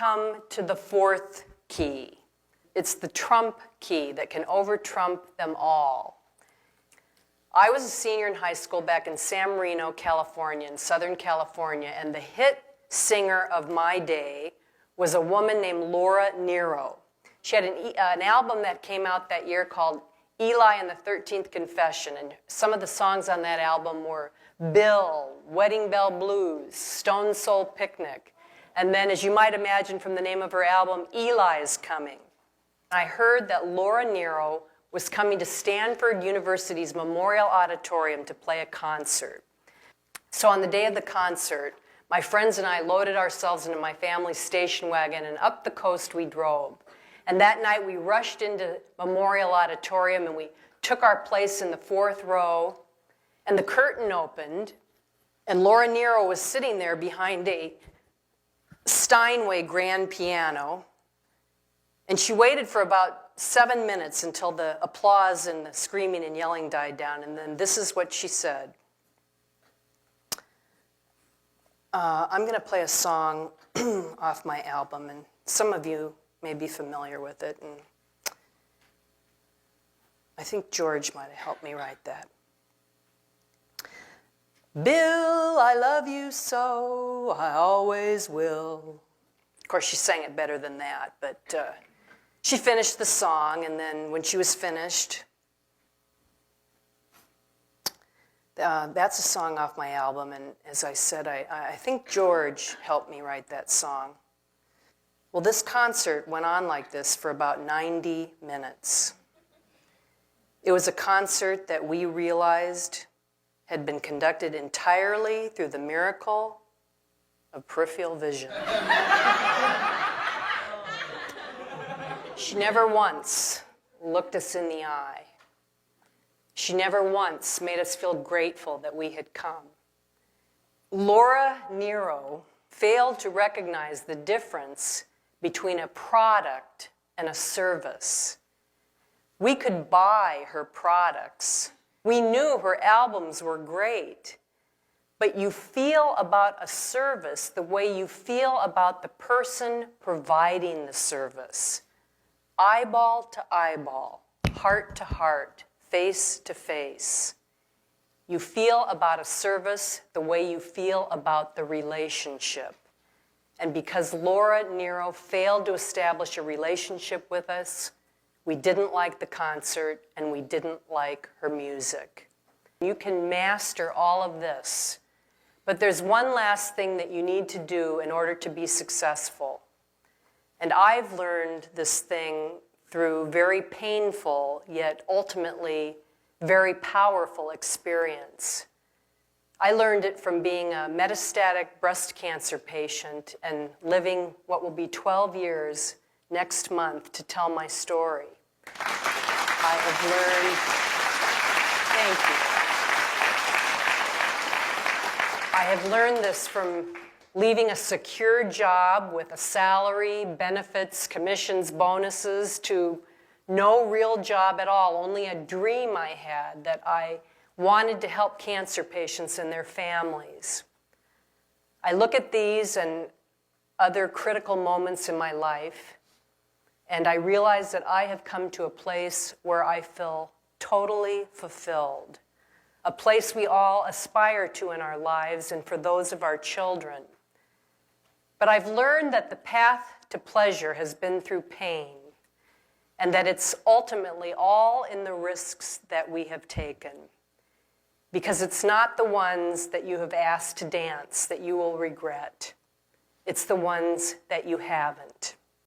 come to the fourth key. It's the trump key that can over-trump them all. I was a senior in high school back in San Marino, California, in Southern California, and the hit singer of my day was a woman named Laura Nyro. She had an album that came out that year called Eli and the 13th Confession, and some of the songs on that album were Bill, Wedding Bell Blues, Stone Soul Picnic, and then, as you might imagine from the name of her album, Eli's Coming. I heard that Laura Nyro was coming to Stanford University's Memorial Auditorium to play a concert. So on the day of the concert, my friends and I loaded ourselves into my family's station wagon, and up the coast we drove. And that night we rushed into Memorial Auditorium and we took our place in the fourth row, and the curtain opened, and Laura Nyro was sitting there behind a Steinway grand piano, and she waited for about 7 minutes until the applause and the screaming and yelling died down, and then this is what she said. I'm going to play a song off my album, and some of you may be familiar with it, and I think George might have helped me write that. Bill, I love you so, I always will. Of course, she sang it better than that, but she finished the song, and then when she was finished, that's a song off my album, and as I said, I think George helped me write that song. Well, this concert went on like this for about 90 minutes. It was a concert that we realized had been conducted entirely through the miracle of peripheral vision. She never once looked us in the eye. She never once made us feel grateful that we had come. Laura Nyro failed to recognize the difference between a product and a service. We could buy her products. We knew her albums were great, but you feel about a service the way you feel about the person providing the service. Eyeball to eyeball, heart to heart, face to face. You feel about a service the way you feel about the relationship. And because Laura Nyro failed to establish a relationship with us, we didn't like the concert and we didn't like her music. You can master all of this, but there's one last thing that you need to do in order to be successful. And I've learned this thing through very painful, yet ultimately very powerful experience. I learned it from being a metastatic breast cancer patient and living what will be 12 years next month to tell my story. I have learned, thank you. I have learned this from leaving a secure job with a salary, benefits, commissions, bonuses, to no real job at all, only a dream I had that I wanted to help cancer patients and their families. I look at these and other critical moments in my life, and I realize that I have come to a place where I feel totally fulfilled, a place we all aspire to in our lives and for those of our children. But I've learned that the path to pleasure has been through pain, and that it's ultimately all in the risks that we have taken. Because it's not the ones that you have asked to dance that you will regret. It's the ones that you haven't.